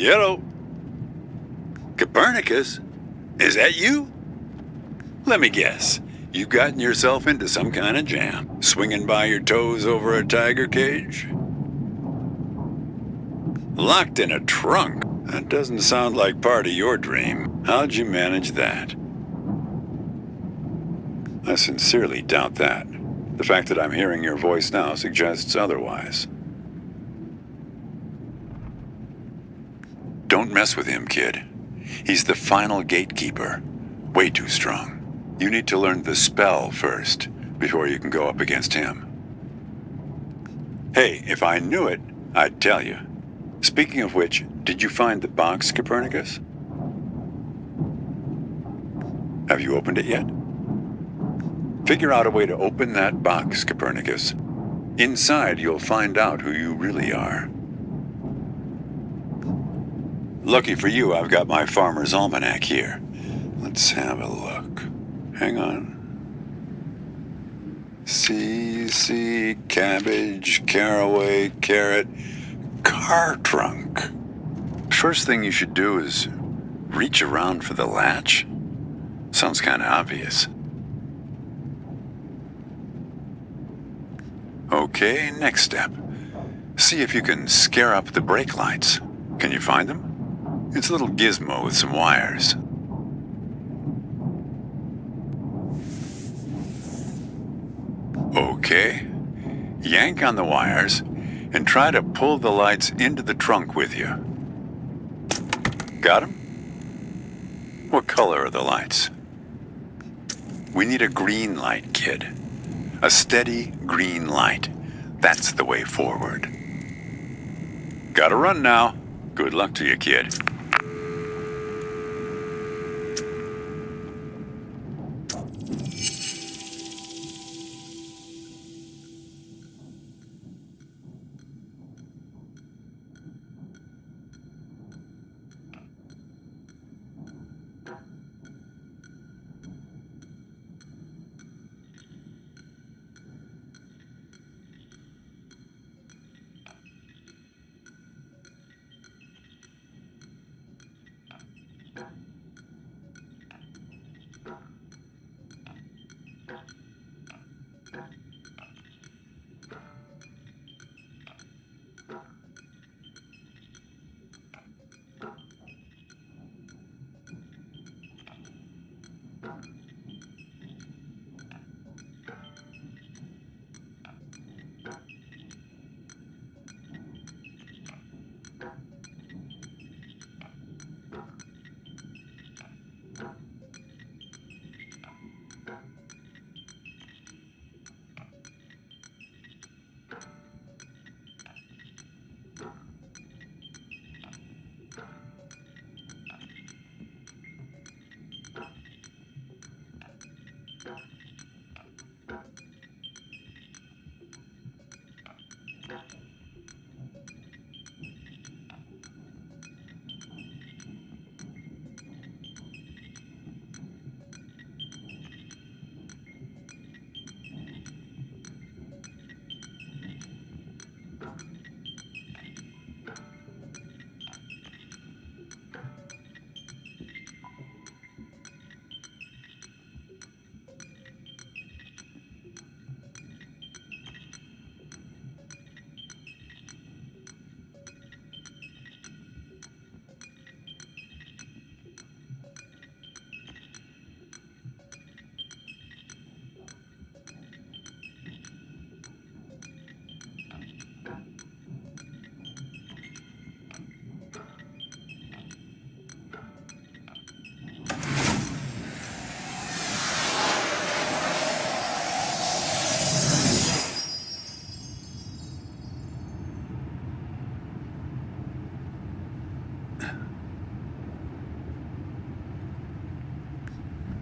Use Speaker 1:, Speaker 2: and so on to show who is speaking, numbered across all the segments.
Speaker 1: Hello. Copernicus? Is that you? Let me guess. You've gotten yourself into some kind of jam, swinging by your toes over a tiger cage? Locked in a trunk? That doesn't sound like part of your dream. How'd you manage that? I sincerely doubt that. The fact that I'm hearing your voice now suggests otherwise. Don't mess with him, kid. He's the final gatekeeper. Way too strong. You need to learn the spell first, before you can go up against him. Hey, if I knew it, I'd tell you. Speaking of which, did you find the box, Copernicus? Have you opened it yet? Figure out a way to open that box, Copernicus. Inside, you'll find out who you really are. Lucky for you, I've got my farmer's almanac here. Let's have a look. Hang on. C, cabbage, caraway, carrot, car trunk. First thing you should do is reach around for the latch. Sounds kind of obvious. Okay, next step. See if you can scare up the brake lights. Can you find them? It's a little gizmo with some wires. Okay. Yank on the wires and try to pull the lights into the trunk with you. Got them? What color are the lights? We need a green light, kid. A steady green light. That's the way forward. Gotta run now. Good luck to you, kid.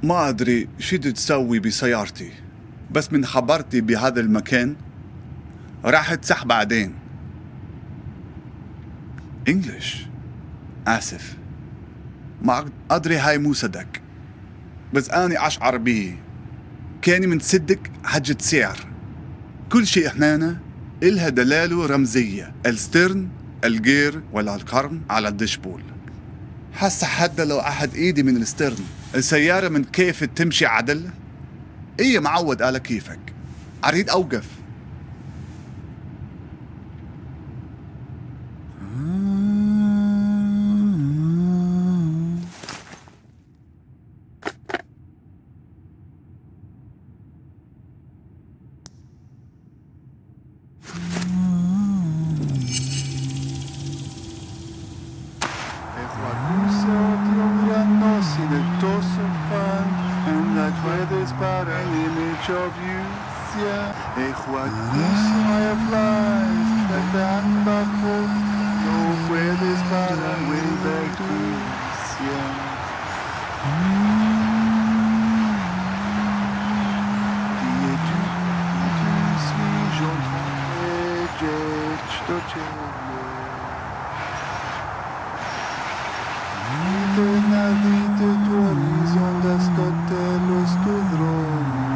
Speaker 2: ما أدري شو بدي تسوي بسيارتي، بس من خبرتي بهذا المكان راح تسح بعدين. إنجليش. آسف، ما أدري هاي مو صدق، بس أنا أشعر به كان من صدق حجة سعر. كل شيء هنا إلها دلالة رمزية. السترن الجير ولا القرن على الدشبول. حاسة حتى لو أحد إيدي من السترن السيارة من كيف تمشي عدل؟ إيه معود على كيفك. أريد أوقف.
Speaker 3: Of you, yeah. I have life, like that buckle. No puedes parar, way back to yeah. Qui es-tu? Tu suis j'entends do ciebie. Idę na widzę tu horizont, das totelos tu dromo.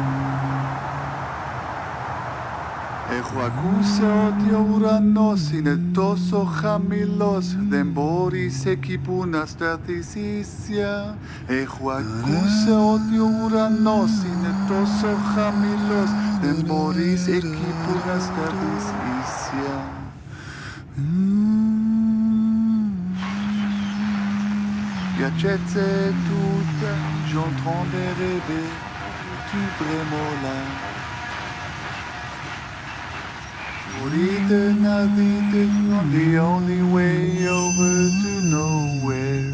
Speaker 3: Έχω ακούσει ότι ο ουρανός είναι τόσο χαμηλός, δεν μπορείς εκεί που να σταθείς ίσια. Έχω ακούσει ότι ο ουρανός είναι τόσο χαμηλός, δεν μπορείς εκεί που να σταθείς ίσια. Piacete tutta, j'entends des rêves, tu vraiment là. The only way over to nowhere.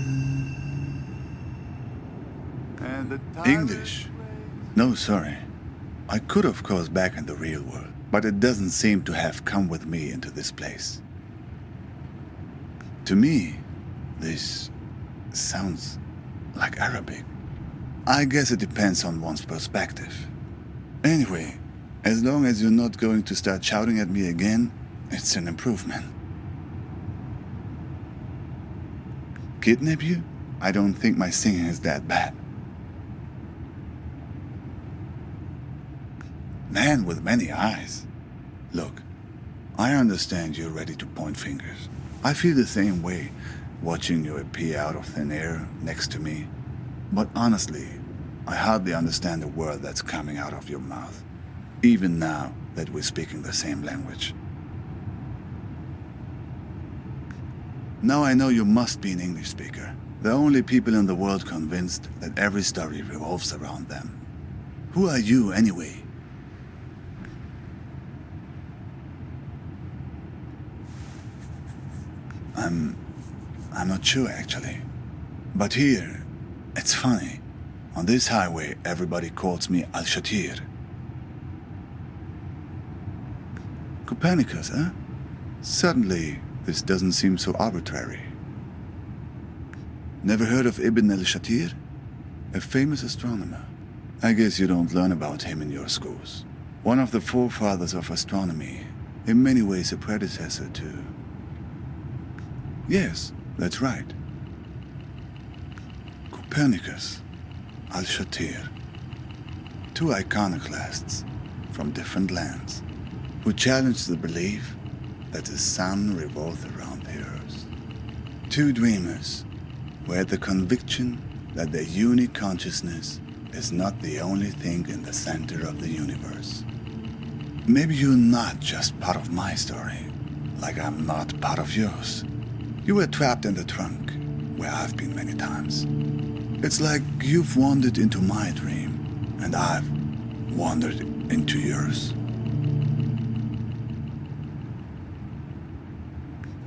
Speaker 3: And the
Speaker 2: English? No, sorry. I could, of course, back in the real world, but it doesn't seem to have come with me into this place. To me, this sounds like Arabic. I guess it depends on one's perspective. Anyway, as long as you're not going to start shouting at me again, it's an improvement. Kidnap you? I don't think my singing is that bad. Man with many eyes. Look, I understand you're ready to point fingers. I feel the same way watching you appear out of thin air next to me. But honestly, I hardly understand the word that's coming out of your mouth, even now that we're speaking the same language. Now I know you must be an English speaker. The only people in the world convinced that every story revolves around them. Who are you, anyway? I'm not sure, actually. But here, it's funny. On this highway, everybody calls me Al-Shatir. Copernicus, huh? Suddenly, this doesn't seem so arbitrary. Never heard of Ibn al-Shatir? A famous astronomer. I guess you don't learn about him in your schools. One of the forefathers of astronomy, in many ways a predecessor to... Yes, that's right. Copernicus, Al-Shatir. Two iconoclasts from different lands who challenged the belief that the sun revolves around the earth. Two dreamers who had the conviction that their unique consciousness is not the only thing in the center of the universe. Maybe you're not just part of my story, like I'm not part of yours. You were trapped in the trunk, where I've been many times. It's like you've wandered into my dream, and I've wandered into yours.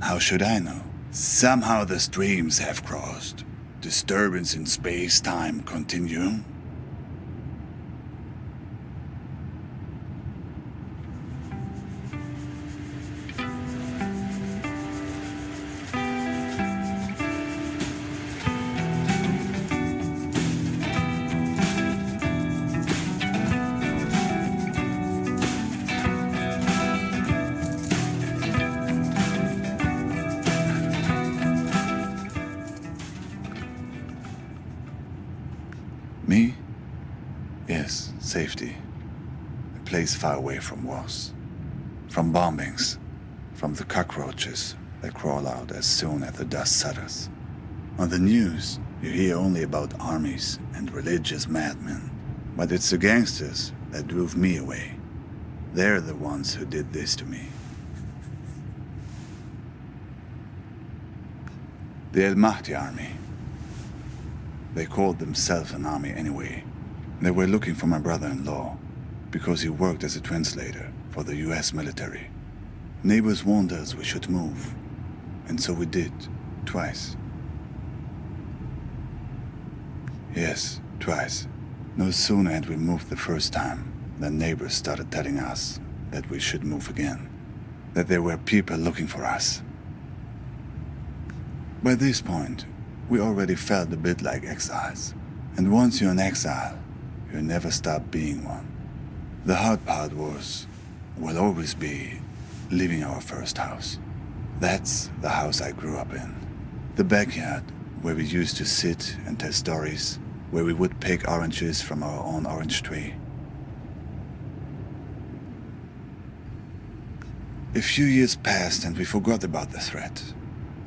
Speaker 2: How should I know? Somehow the streams have crossed. Disturbance in space-time continuum. Me? Yes, safety. A place far away from wars. From bombings. From the cockroaches that crawl out as soon as the dust settles. On the news, you hear only about armies and religious madmen, but it's the gangsters that drove me away. They're the ones who did this to me. The El Mahdi army. They called themselves an army anyway. They were looking for my brother-in-law because he worked as a translator for the US military. Neighbors warned us we should move, and so we did, twice. Yes, twice. No sooner had we moved the first time than neighbors started telling us that we should move again, that there were people looking for us. By this point, we already felt a bit like exiles, and once you're in exile, you never stop being one. The hard part will always be leaving our first house. That's the house I grew up in. The backyard where we used to sit and tell stories, where we would pick oranges from our own orange tree. A few years passed and we forgot about the threat.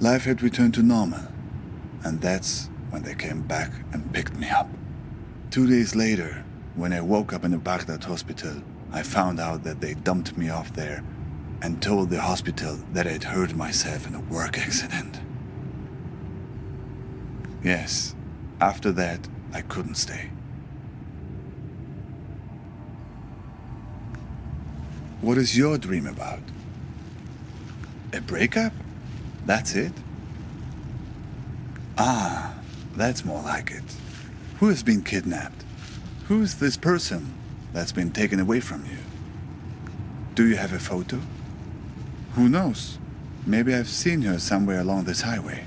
Speaker 2: Life had returned to normal, and that's when they came back and picked me up. 2 days later, when I woke up in a Baghdad hospital, I found out that they dumped me off there and told the hospital that I'd hurt myself in a work accident. Yes, after that, I couldn't stay. What is your dream about? A breakup? That's it? Ah, that's more like it. Who has been kidnapped? Who is this person that's been taken away from you? Do you have a photo? Who knows? Maybe I've seen her somewhere along this highway.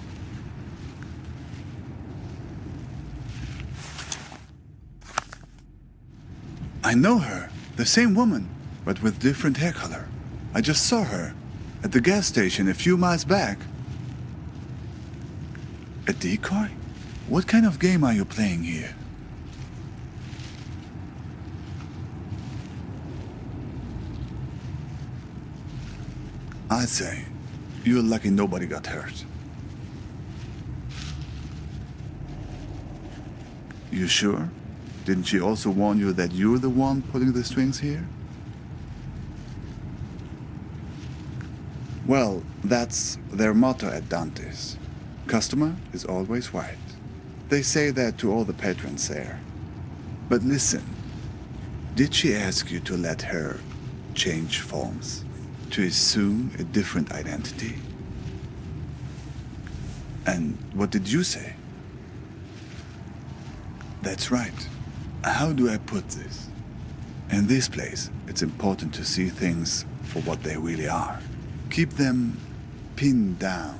Speaker 2: I know her, the same woman, but with different hair color. I just saw her at the gas station a few miles back. A decoy? What kind of game are you playing here? I'd say you're lucky nobody got hurt. You sure? Didn't she also warn you that you're the one pulling the strings here? Well, that's their motto at Dante's. Customer is always right. They say that to all the patrons there. But listen, did she ask you to let her change forms? To assume a different identity? And what did you say? That's right. How do I put this? In this place, it's important to see things for what they really are. Keep them pinned down.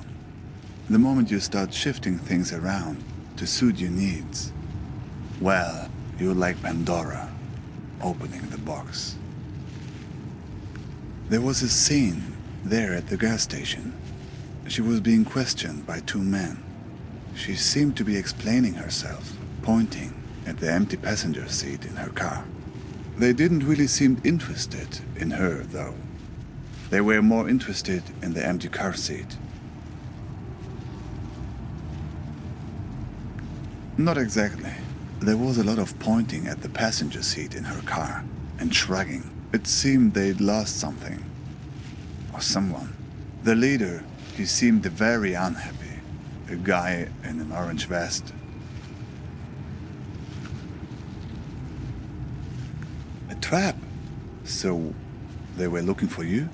Speaker 2: The moment you start shifting things around to suit your needs, well, you're like Pandora, opening the box. There was a scene there at the gas station. She was being questioned by two men. She seemed to be explaining herself, pointing at the empty passenger seat in her car. They didn't really seem interested in her, though. They were more interested in the empty car seat. Not exactly. There was a lot of pointing at the passenger seat in her car and shrugging. It seemed they'd lost something. Or someone. The leader, he seemed very unhappy. A guy in an orange vest. A trap? So, they were looking for you?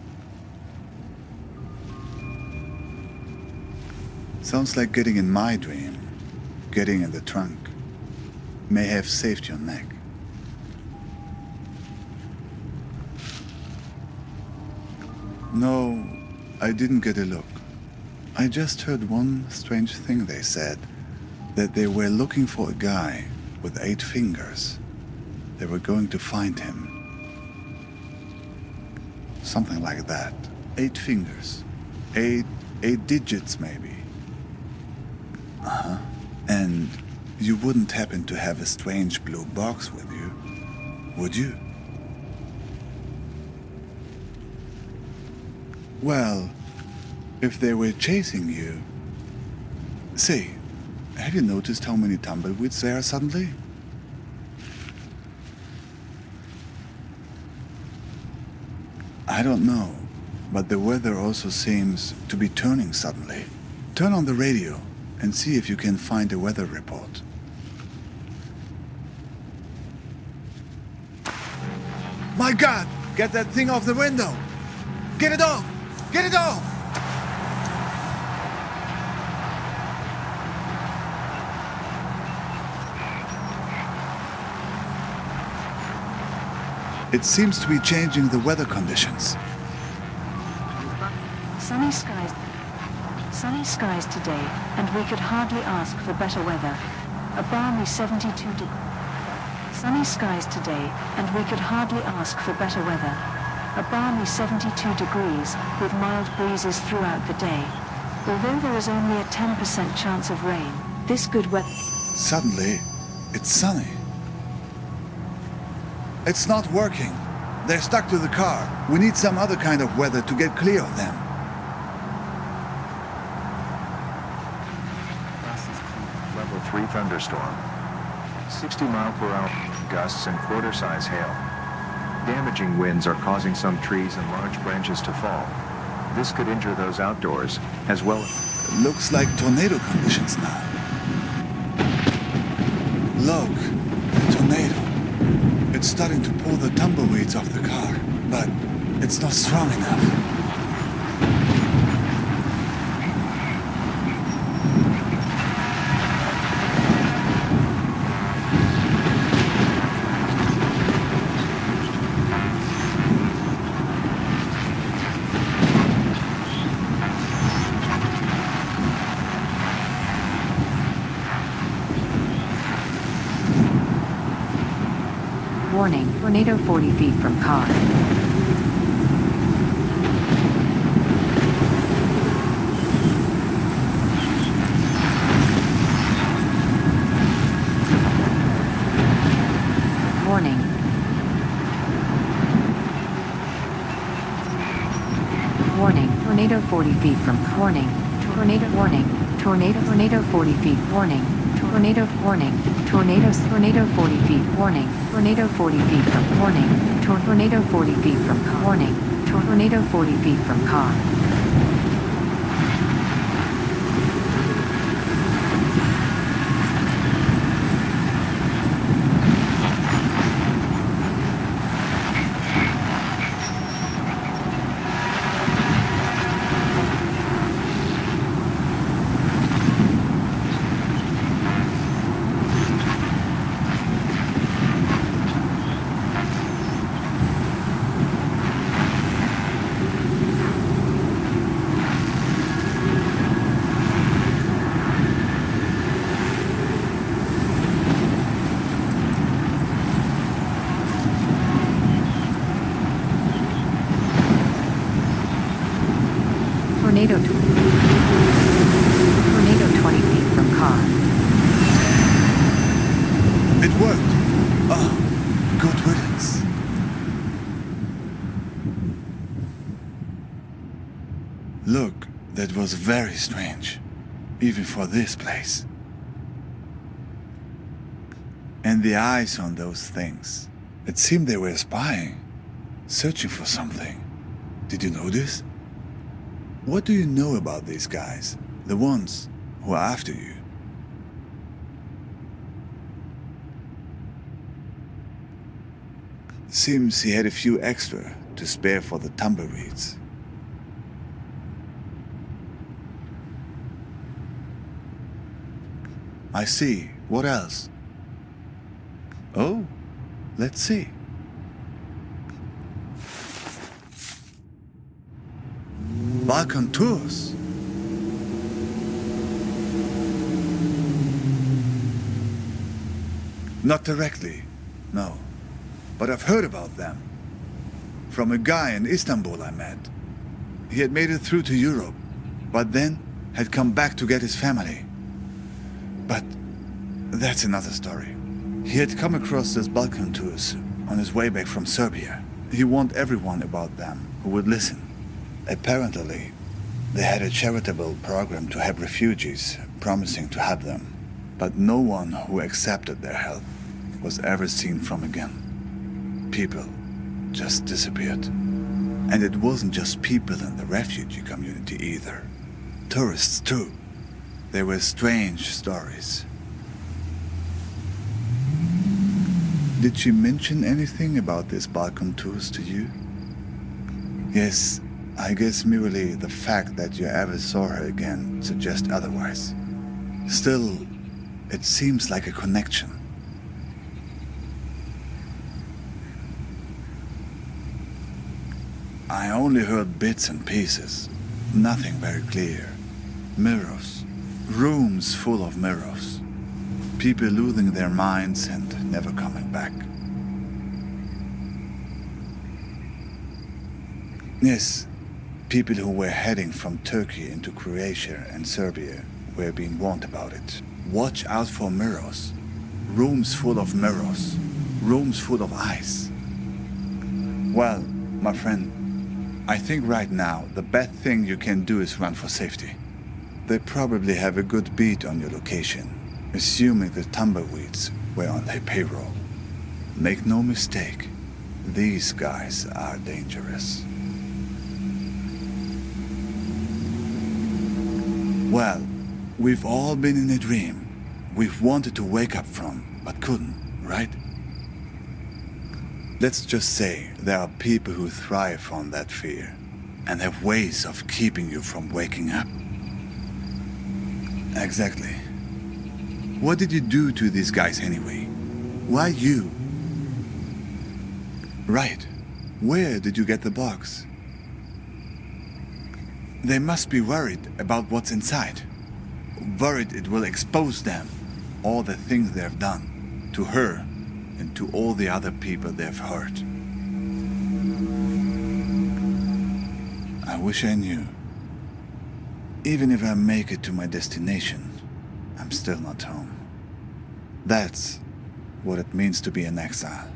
Speaker 2: Sounds like getting in my dream. Getting in the trunk. May have saved your neck. No, I didn't get a look. I just heard one strange thing they said. That they were looking for a guy with 8 fingers. They were going to find him. Something like that. 8 fingers. 8 digits, maybe. Uh-huh. And you wouldn't happen to have a strange blue box with you, would you? Well, If they were chasing you... Say, have you noticed how many tumbleweeds there are suddenly? I don't know, but the weather also seems to be turning suddenly. Turn on the radio and see if you can find a weather report. My God! Get that thing off the window! Get it off! Get it off! It seems to be changing the weather conditions.
Speaker 4: Sunny skies today, and we could hardly ask for better weather. A balmy 72 degrees. Sunny skies today, and we could hardly ask for better weather. A balmy 72 degrees, with mild breezes throughout the day. Although there is only a 10% chance of rain, this good weather...
Speaker 2: Suddenly, it's sunny. It's not working. They're stuck to the car. We need some other kind of weather to get clear of them.
Speaker 5: Level 3 thunderstorm. 60-mile-per-hour gusts and quarter-size hail. Damaging winds are causing some trees and large branches to fall. This could injure those outdoors, as well as...
Speaker 2: It looks like tornado conditions now. Look, the tornado. It's starting to pull the tumbleweeds off the car, but it's not strong enough.
Speaker 4: Warning, tornado 40 feet from car. Warning. Warning, tornado 40 feet from warning. Tornado warning. Tornado 40 feet warning. Tornado warning. Tornado 40 feet warning. Tornado 40 feet from warning. Tornado 40 feet from warning. Tornado 40 feet from car. Tornado 20 feet from car.
Speaker 2: It worked. Oh, good riddance. Look, that was very strange, even for this place. And the eyes on those things. It seemed they were spying, searching for something. Did you notice? What do you know about these guys? The ones who are after you? Seems he had a few extra to spare for the tumbleweeds. I see. What else? Oh, let's see. Balkan tours. Not directly, no. But I've heard about them. From a guy in Istanbul I met. He had made it through to Europe, but then had come back to get his family. But that's another story. He had come across these Balkan tours on his way back from Serbia. He warned everyone about them who would listen. Apparently, They had a charitable program to help refugees, promising to help them. But no one who accepted their help was ever seen from again. People just disappeared. And it wasn't just people in the refugee community either. Tourists too. They were strange stories. Did she mention anything about these Balkan tours to you? Yes, I guess merely the fact that you ever saw her again suggests otherwise. Still, it seems like a connection. I only heard bits and pieces, nothing very clear. Mirrors, rooms full of mirrors. People losing their minds and never coming back. Yes, people who were heading from Turkey into Croatia and Serbia were being warned about it. Watch out for mirrors. Rooms full of mirrors. Rooms full of ice. Well, my friend, I think right now the best thing you can do is run for safety. They probably have a good beat on your location, assuming the tumbleweeds were on their payroll. Make no mistake, these guys are dangerous. Well, we've all been in a dream. We've wanted to wake up from, but couldn't, right? Let's just say there are people who thrive on that fear and have ways of keeping you from waking up. Exactly. What did you do to these guys anyway? Why you? Right. Where did you get the box? They must be worried about what's inside. Worried it will expose them, all the things they've done, to her and to all the other people they've hurt. I wish I knew. Even if I make it to my destination, I'm still not home. That's what it means to be an exile.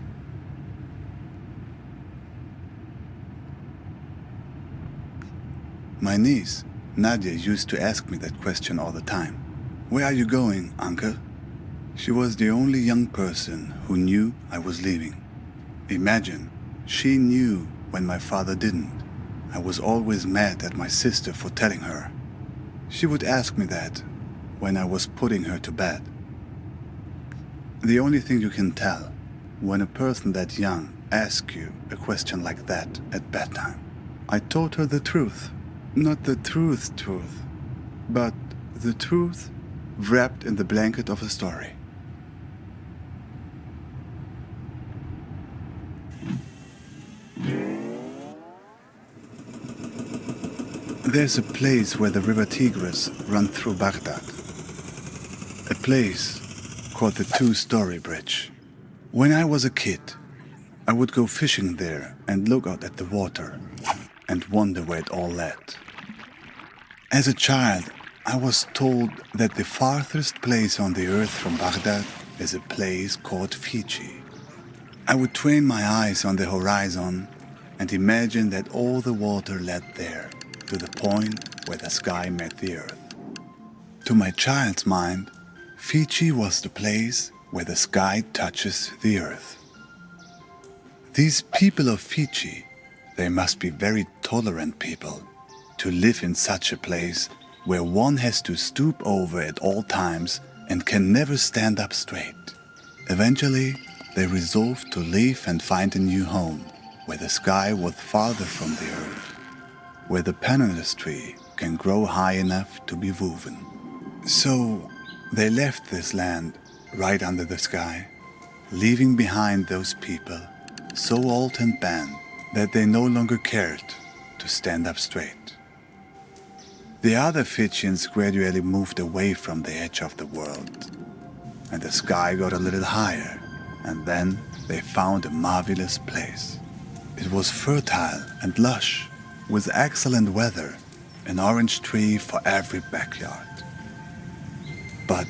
Speaker 2: My niece, Nadia, used to ask me that question all the time. Where are you going, uncle? She was the only young person who knew I was leaving. Imagine, she knew when my father didn't. I was always mad at my sister for telling her. She would ask me that when I was putting her to bed. The only thing you can tell when a person that young asks you a question like that at bedtime. I told her the truth. Not the truth, but the truth wrapped in the blanket of a story. There's a place where the river Tigris runs through Baghdad. A place called the Two-Story Bridge. When I was a kid, I would go fishing there and look out at the water and wonder where it all led. As a child, I was told that the farthest place on the earth from Baghdad is a place called Fiji. I would train my eyes on the horizon and imagine that all the water led there, to the point where the sky met the earth. To my child's mind, Fiji was the place where the sky touches the earth. These people of Fiji, they must be very tolerant people to live in such a place where one has to stoop over at all times and can never stand up straight. Eventually, they resolved to leave and find a new home where the sky was farther from the earth, where the pandanus tree can grow high enough to be woven. So, they left this land right under the sky, leaving behind those people so old and bent that they no longer cared to stand up straight. The other Fijians gradually moved away from the edge of the world, and the sky got a little higher, and then they found a marvelous place. It was fertile and lush, with excellent weather, an orange tree for every backyard. But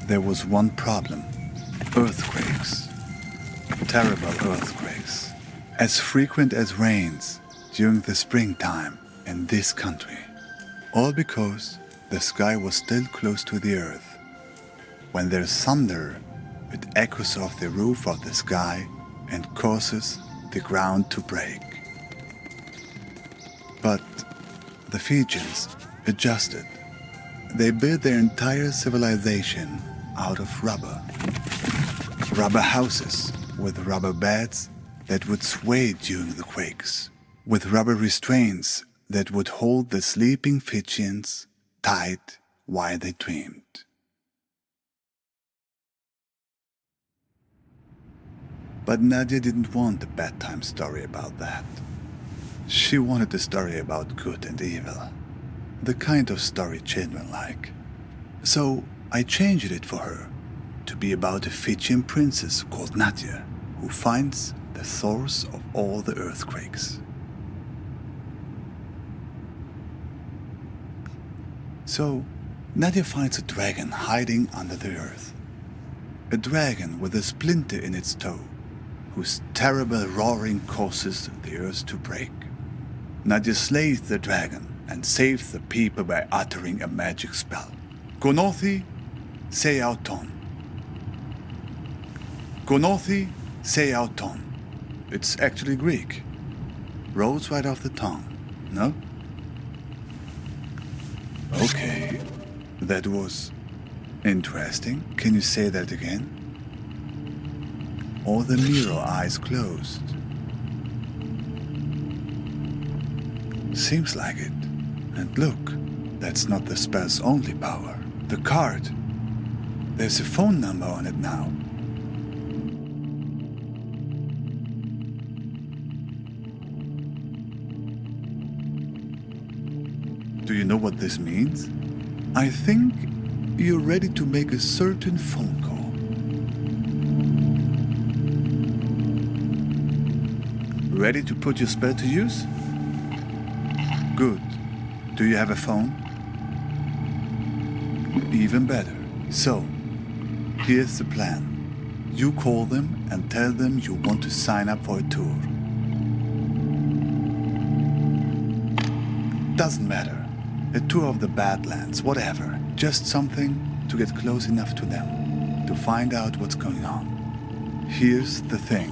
Speaker 2: there was one problem: earthquakes. Terrible earthquakes, as frequent as rains during the springtime in this country. All because the sky was still close to the earth. When there's thunder, it echoes off the roof of the sky and causes the ground to break. But the Fijians adjusted. They built their entire civilization out of rubber. Rubber houses with rubber beds that would sway during the quakes, with rubber restraints that would hold the sleeping Fijians tight while they dreamed. But Nadia didn't want a bedtime story about that. She wanted a story about good and evil, the kind of story children like. So I changed it for her to be about a Fijian princess called Nadia, who finds the source of all the earthquakes. So Nadia finds a dragon hiding under the earth. A dragon with a splinter in its toe, whose terrible roaring causes the earth to break. Nadia slays the dragon and saves the people by uttering a magic spell. Gonothi se auton. Gonothi se auton. It's actually Greek. Rolls right off the tongue, no? Okay, that was interesting. Can you say that again? All the mirror eyes closed. Seems like it. And look, that's not the spell's only power. The card. There's a phone number on it now. Do you know what this means? I think you're ready to make a certain phone call. Ready to put your spell to use? Good. Do you have a phone? Even better. So, here's the plan. You call them and tell them you want to sign up for a tour. Doesn't matter. A tour of the Badlands, whatever. Just something to get close enough to them, to find out what's going on. Here's the thing.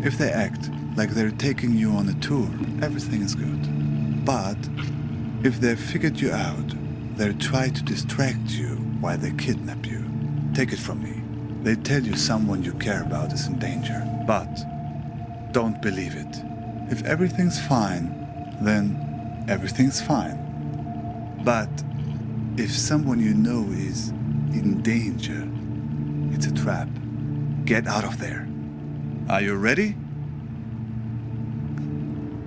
Speaker 2: If they act like they're taking you on a tour, everything is good. But if they've figured you out, they'll try to distract you while they kidnap you. Take it from me. They tell you someone you care about is in danger. But don't believe it. If everything's fine, then everything's fine. But if someone you know is in danger, it's a trap. Get out of there. Are you ready?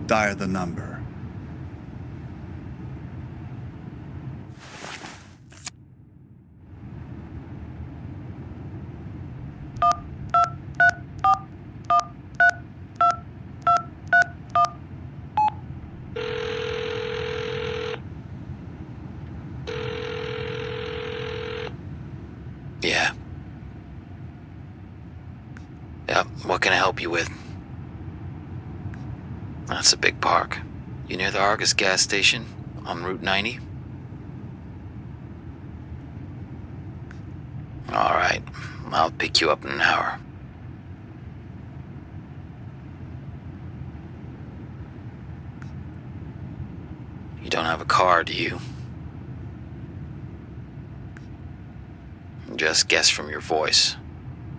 Speaker 2: Dial the number.
Speaker 6: Yeah. Yep, what can I help you with? That's a big park. You near the Argus gas station on Route 90? Alright, I'll pick you up in an hour. You don't have a car, do you? Just guess from your voice.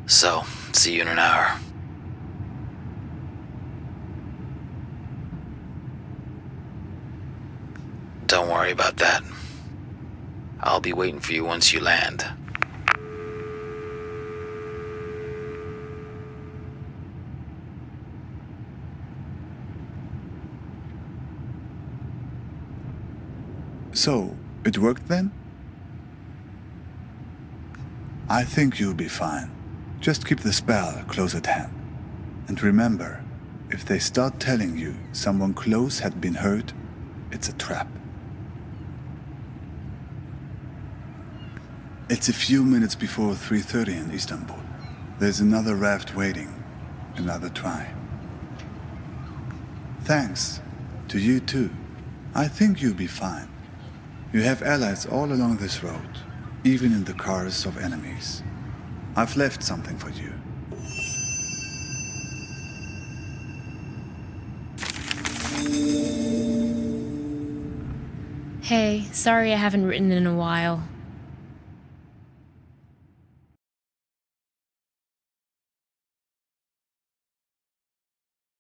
Speaker 6: So, see you in an hour. Don't worry about that. I'll be waiting for you once you land.
Speaker 2: So, it worked then? I think you'll be fine. Just keep the spell close at hand. And remember, if they start telling you someone close had been hurt, it's a trap. It's a few minutes before 3:30 in Istanbul. There's another raft waiting. Another try. Thanks. To you too. I think you'll be fine. You have allies all along this road, even in the cars of enemies. I've left something for you.
Speaker 7: Hey, sorry I haven't written in a while.